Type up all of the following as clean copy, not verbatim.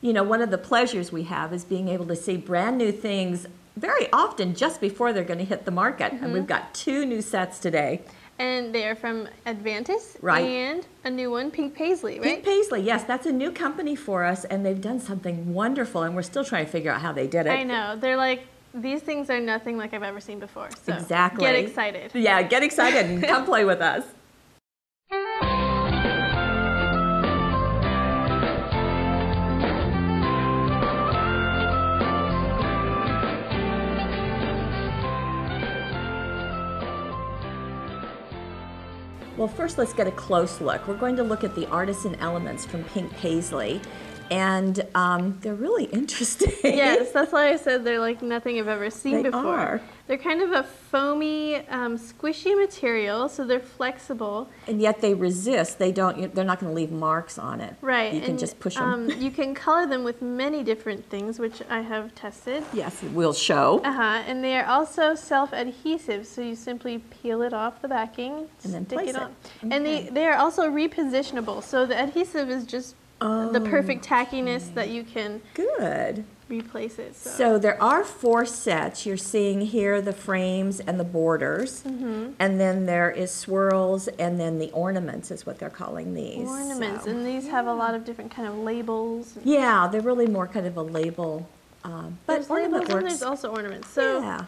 you know, one of the pleasures we have is being able to see brand new things very often just before they're going to hit the market. And we've got 2 new sets today. And they are from Advantis, right? And a new one, Pink Paisley, right? Pink Paisley, yes, that's a new company for us, and they've done something wonderful, and we're still trying to figure out how they did it. I know. They're like, these things are nothing like I've ever seen before. So exactly. Get excited. Yeah, get excited and come play with us. Well, first let's get a close look. We're going to look at the Artisan elements from Pink Paisley, and they're really interesting. Yes, that's why I said they're like nothing I've ever seen before. Are. They're kind of a foamy, squishy material, so they're flexible. And yet they resist. They're not going to leave marks on it. Right. You can just push them. You can color them with many different things, which I have tested. Yes, we'll show. And they are also self-adhesive, so you simply peel it off the backing and then stick place it on. Okay. And they are also repositionable, so the adhesive is just the perfect tackiness that you can replace it. So there are 4 sets. You're seeing here the frames and the borders, and then there is swirls, and then the ornaments is what they're calling these. Ornaments, and these have a lot of different kind of labels. Yeah, they're really more kind of a label, but there's ornament labels works. and there's also ornaments. So yeah.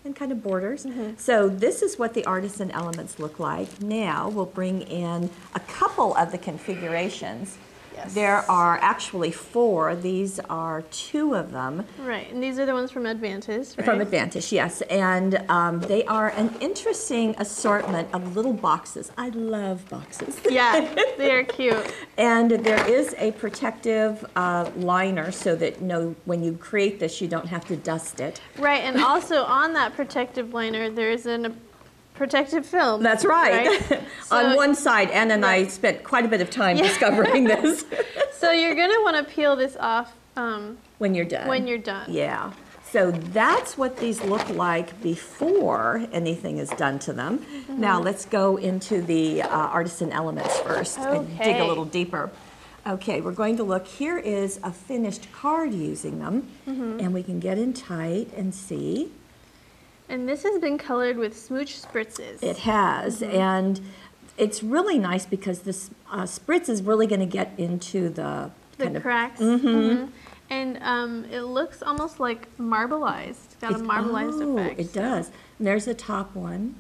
And kind of borders. So this is what the Artisan elements look like. Now we'll bring in a couple of the configurations. Yes. There are actually 4. These are 2 of them. Right, and these are the ones from Advantis, right? From Advantis, yes. And they are an interesting assortment of little boxes. I love boxes. Yeah, they are cute. And there is a protective liner so that when you create this, you don't have to dust it. Right, and also on that protective liner, there is a protective film. That's right. So, on one side, Ann and I spent quite a bit of time discovering this. So you're going to want to peel this off when you're done. When you're done. Yeah. So that's what these look like before anything is done to them. Now let's go into the Artisan elements first and dig a little deeper. Okay, we're going to look. Here is a finished card using them, and we can get in tight and see. And this has been colored with smooch spritzes. It has, and it's really nice because this spritz is really going to get into the cracks. And it looks almost like marbleized. It's got a marbleized effect. It does. And there's the top one.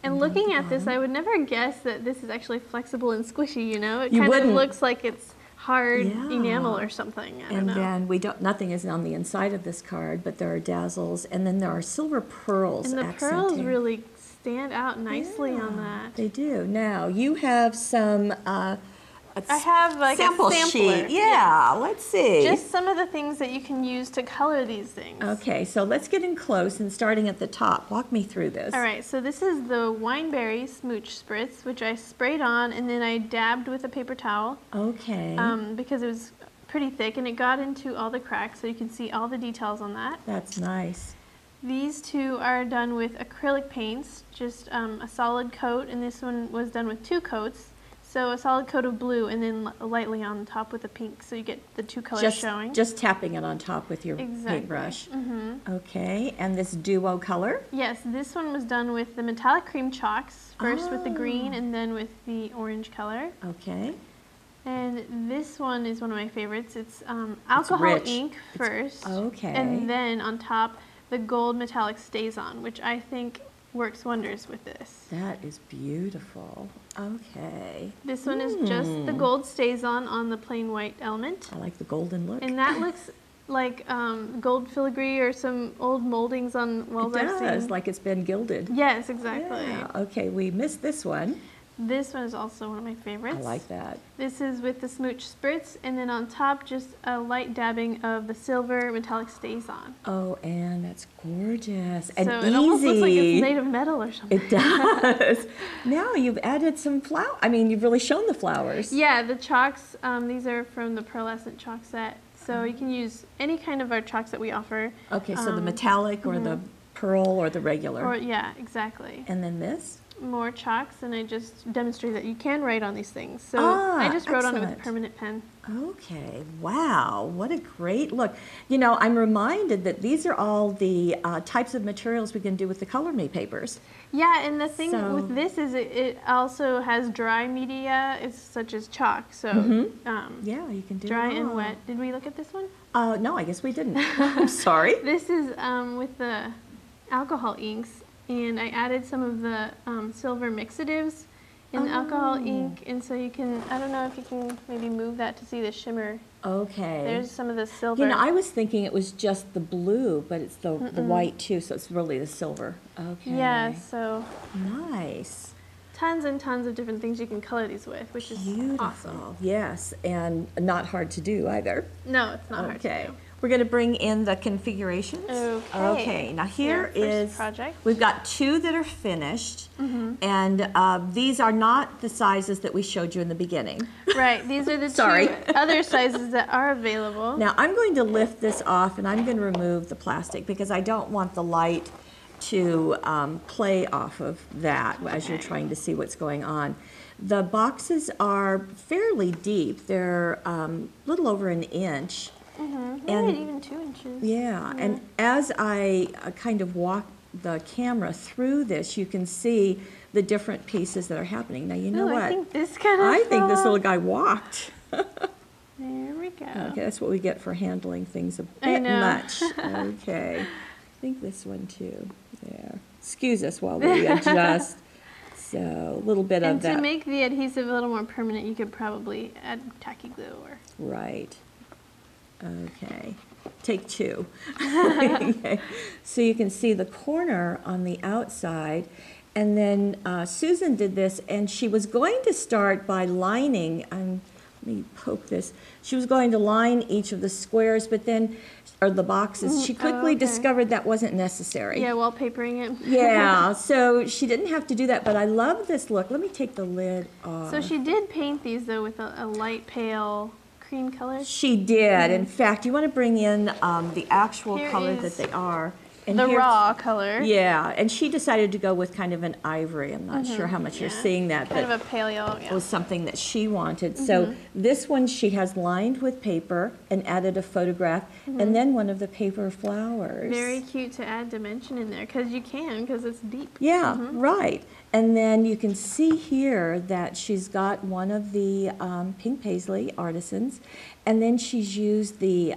And looking at this, I would never guess that this is actually flexible and squishy, you know? It You kind wouldn't. of looks like it's hard enamel or something. I don't know. And then nothing is on the inside of this card, but there are dazzles, and then there are silver pearls. And the pearls really stand out nicely on that. They do. Now you have some. I have like sample a sampler. sheet. Yeah, let's see. Just some of the things that you can use to color these things. Okay, so let's get in close and starting at the top. Walk me through this. All right, so this is the Wineberry Smooch Spritz, which I sprayed on and then I dabbed with a paper towel. Okay. Because it was pretty thick and it got into all the cracks, so you can see all the details on that. That's nice. These 2 are done with acrylic paints, just a solid coat, and this one was done with 2 coats. So a solid coat of blue and then lightly on top with a pink, so you get the 2 colors showing. Just tapping it on top with your paintbrush. Okay, and this duo color? Yes, this one was done with the metallic cream chalks, first with the green and then with the orange color. Okay. And this one is one of my favorites. It's alcohol ink first. Okay. And then on top, the gold metallic stays on, which I think works wonders with this. That is beautiful. Okay. This one is just the gold stays on the plain white element. I like the golden look. And that looks like gold filigree or some old moldings on walls I've seen. It does, like it's been gilded. Yes, exactly. Yeah. Okay, we missed this one. This one is also one of my favorites. I like that. This is with the smooch spritz, and then on top, just a light dabbing of the silver metallic stays on. Oh, and that's gorgeous and so easy. It almost looks like it's made of metal or something. It does. Now you've added some flower. I mean, you've really shown the flowers. Yeah, the chalks. These are from the pearlescent chalk set. So you can use any kind of our chalks that we offer. Okay, so the metallic or the pearl or the regular? Or yeah, exactly. And then this? More chalks, and I just demonstrated that you can write on these things. So I just wrote on it with a excellent. permanent pen. Okay, wow, what a great look. You know, I'm reminded that these are all the types of materials we can do with the Color Me papers. Yeah, and the thing So- with this is it also has dry media, such as chalk. So Yeah, you can do dry it and all. wet. Did we look at this one? No, I guess we didn't. I'm sorry. This is with the alcohol inks, and I added some of the silver mixatives in the alcohol ink, and so you can, I don't know if you can maybe move that to see the shimmer. Okay. There's some of the silver. You know, I was thinking it was just the blue, but it's the white too, so it's really the silver. Okay. Yeah, so Nice. tons and tons of different things you can color these with, which is Beautiful. awesome. Yes, and not hard to do either. No, it's not hard to Okay. do. We're going to bring in the configurations. Okay. Okay. Now here Your is first project. we've got 2 that are finished, and these are not the sizes that we showed you in the beginning. Right, these are the Sorry. 2 other sizes that are available. Now I'm going to lift this off, and I'm going to remove the plastic because I don't want the light to play off of that as you're Okay. trying to see what's going on. The boxes are fairly deep. They're a little over an inch. Yeah, even 2 inches. Yeah, and as I kind of walk the camera through this, you can see the different pieces that are happening. Now, you know Ooh, what? I think this kind of I think this little guy walked. There we go. Okay, that's what we get for handling things a I bit know. much. Okay, I think this one too. There. Excuse us while we adjust. So, a little bit And of to that. make the adhesive a little more permanent, you could probably add tacky glue or. Right. Okay. Take 2. Okay. So you can see the corner on the outside. And then Susan did this, and she was going to start by lining, let me poke this. She was going to line each of the squares, but then, or the boxes. She quickly okay. discovered that wasn't necessary. Yeah, wallpapering it. Yeah, so she didn't have to do that, but I love this look. Let me take the lid off. So she did paint these though with a light pale cream color. She did. In fact, you want to bring in the actual Here color that is they are. And The here- raw color. Yeah, and she decided to go with kind of an ivory. I'm not sure how much you're yeah. seeing that, Kind but of a pale yellow, it yeah. was something that she wanted. So this one she has lined with paper and added a photograph, and then one of the paper flowers. Very cute to add dimension in there, because you can, because it's deep. Yeah, right. And then you can see here that she's got one of the pink paisley artisans, and then she's used the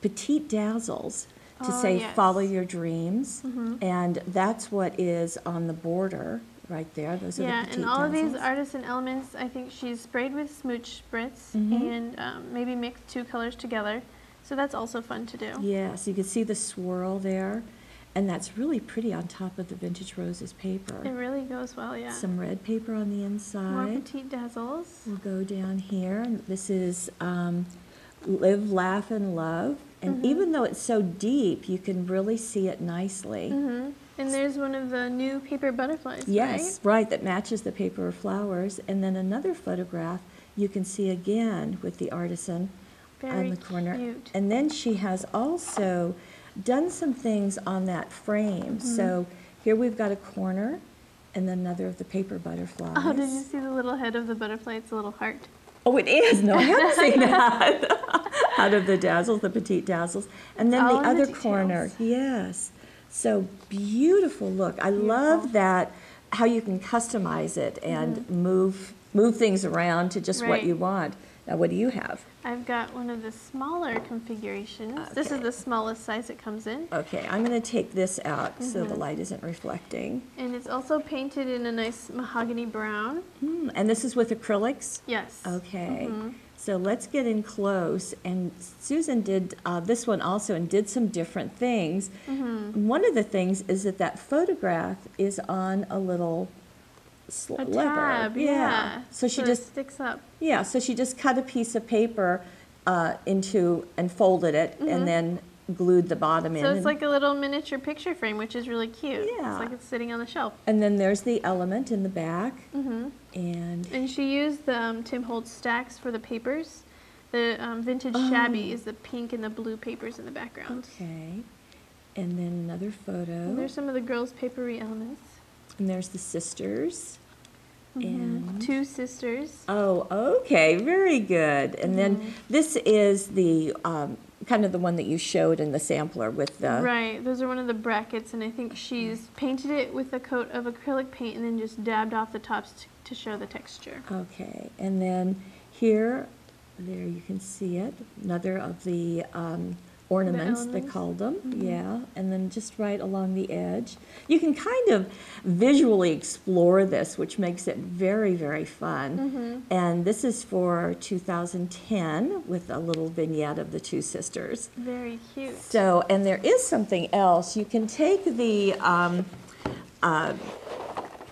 petite dazzles to Oh, say yes. follow your dreams, and that's what is on the border right there. Those are Yeah, the petite and all of these dazzles. artisan elements, I think she's sprayed with smooch spritz Mm-hmm. and maybe mixed 2 colors together. So that's also fun to do. Yes, you can see the swirl there, and that's really pretty on top of the Vintage Roses It paper. really goes well, yeah. Some red paper on the More inside. petite dazzles. We'll go down here. And this is Live, Laugh, and Love. And even though it's so deep, you can really see it nicely. And there's one of the new paper butterflies, Yes, right, that matches the paper flowers. And then another photograph you can see again with the artisan on Very the corner. cute. And then she has also done some things on that frame. So here we've got a corner and then another of the paper butterflies. Oh, did you see the little head of the butterfly? It's a little heart. Oh, it is. No, I haven't seen that. Out of the dazzles, the petite dazzles. And then all the in the other corner. details. Yes. So beautiful look. I love that, how you can customize it and move things around to just what Right. you want. Now, what do you have? I've got one of the smaller configurations. This is Okay. the smallest size it comes in. Okay, I'm going to take this out so the light isn't reflecting. And it's also painted in a nice mahogany brown. And this is with acrylics? Yes. Okay, so let's get in close. And Susan did this one also and did some different things. One of the things is that that photograph is on a little A lever. tab, yeah. So she it just sticks up. so she just cut a piece of paper into and folded it and then glued the bottom in. So it's and- like a little miniature picture frame, which is really cute. Yeah. It's like it's sitting on the shelf. and then there's the element in the back. And And she used the Tim Holtz stacks for the papers. The vintage shabby is the pink and the blue papers in the background. okay. And then another photo. And there's some of the girls' papery elements. And there's the sisters. And 2 sisters. oh, okay, very good. And then this is the kind of the one that you showed in the sampler with the Right, those are one of the brackets, and I think she's painted it with a coat of acrylic paint and then just dabbed off the tops to show the texture. Okay, and then here, there you can see it, another of the ornaments, they elements. called them, yeah, and then just right along the edge. You can kind of visually explore this, which makes it very, very fun. And this is for 2010 with a little vignette of the 2 sisters. Very cute. So, and there is something else. You can take the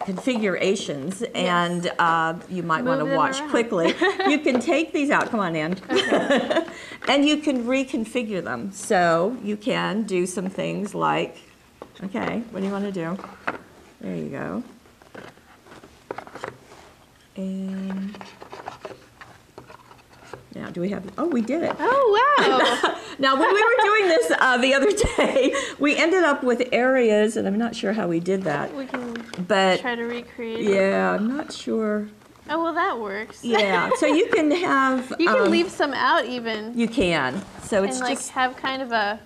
configurations, and you might want to Move them watch around. quickly. You can take these out, come on in, and you can reconfigure them. So you can do some things like, okay, what do you want to do? There you go. And now, do we have, oh, we did it. Oh, wow. Now, when we were doing this the other day, we ended up with areas, and I'm not sure how we did that, We can but try to recreate it. yeah, I'm not sure. Oh, well, that works. Yeah, so you can have. You can leave some out even. You can. So it's And like just. have kind of a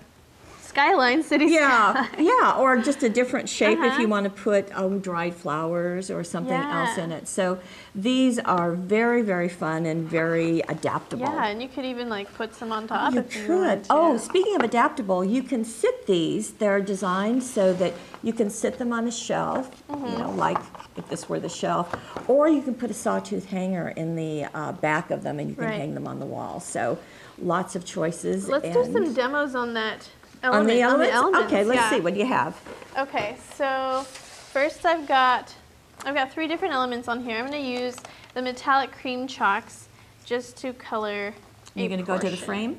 skyline city Yeah, sky. yeah, or just a different shape if Uh-huh. you want to put dried flowers or something else Yeah. in it. So these are very, very fun and very adaptable. Yeah, and you could even like put some on top You if you could. wanted to. Oh, speaking of adaptable, you can sit these. They're designed so that you can sit them on a shelf, you know, like if this were the shelf, or you can put a sawtooth hanger in the back of them and you can Right. hang them on the wall. So lots of choices. Let's do and- some demos on that on element. the elements? Okay, let's yeah. see. What do you have? Okay, so first I've got 3 different elements on here. I'm going to use the metallic cream chalks just to color. You're going to go to the portion. frame?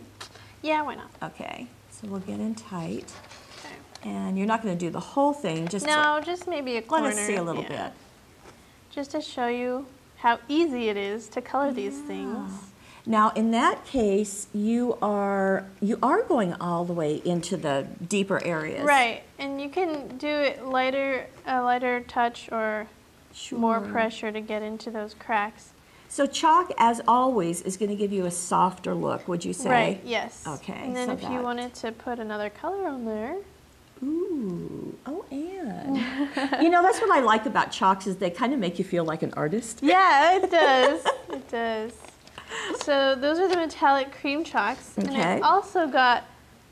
Yeah, why not? Okay. So we'll get in tight. Okay. And you're not going to do the whole thing. Just No, just maybe a corner. let us see a little yeah. bit. Just to show you how easy it is to color these things. Now, in that case, you are going all the way into the deeper areas. Right, and you can do it a lighter touch or more Sure. pressure to get into those cracks. So chalk, as always, is going to give you a softer look, would you say? Right, yes. Okay, And then so if you that- wanted to put another color on there. Ooh, oh, and you know, that's what I like about chalks is they kind of make you feel like an artist. Yeah, it does. It does. So those are the metallic cream chalks. And Okay. I also got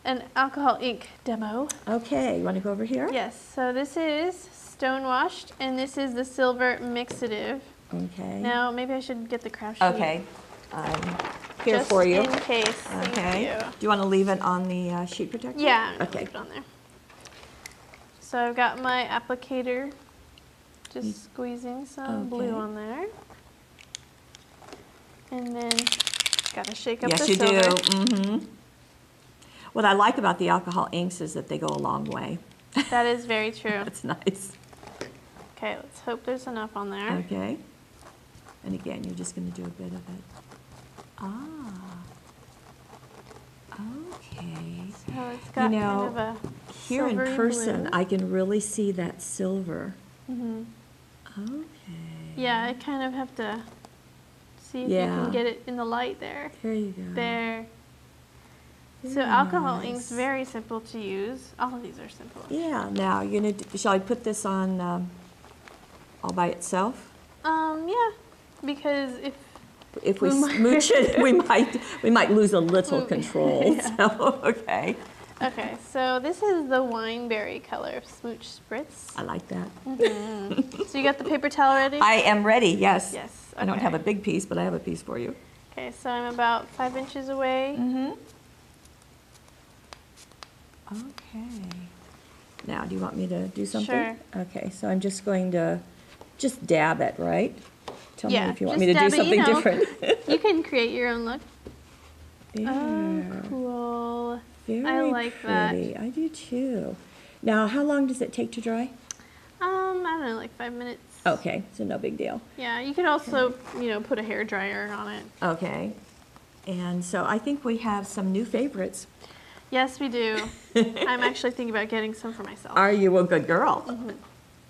an alcohol ink demo. Okay, you want to go over here? Yes, so this is stone washed and this is the silver mixative. Okay. Now maybe I should get the craft sheet. Okay. I'm here Just for you. in case. Okay. Thank you. Do you want to leave it on the sheet protector? Yeah, I'm gonna Okay. leave it on there. So I've got my applicator, just squeezing some blue Okay. on there. And then gotta shake up Yes, the you silver. do. Mm-hmm. What I like about the alcohol inks is that they go a long way. That is very true. That's nice. Okay, let's hope there's enough on there. Okay. And again, you're just going to do a bit of it. Ah. Okay. So it's got You know, kind of a Here in silvery person, blue. I can really see that silver. Mhm. Okay. Yeah, I kind of have to see if you Yeah. can get it in the light there. There you go. There. So Very alcohol nice. ink's very simple to use. All of these are simple. Yeah. Now, you're gonna. Shall I put this on all by itself? Yeah, because If we We might- smooch it, we might lose a little We- control. yeah. So okay. okay, so this is the wineberry color Smooch Spritz. I like that. So you got the paper towel ready? I am ready. Yes. Yes. I don't have a okay. big piece, but I have a piece for you. Okay, so I'm about 5 inches away. Mm-hmm. Okay. Now, do you want me to do something? Sure. Okay, so I'm just going to just dab it, right? Tell me Yeah, if you want just me to do dab it, you something know. different. You can create your own look. There. Oh, cool. Very I like that. pretty. I do too. Now, how long does it take to dry? I don't know, like 5 minutes. Okay, so no big deal. Yeah, you could also, put a hair dryer on it. Okay. And so I think we have some new favorites. Yes, we do. I'm actually thinking about getting some for myself. Are you a good girl?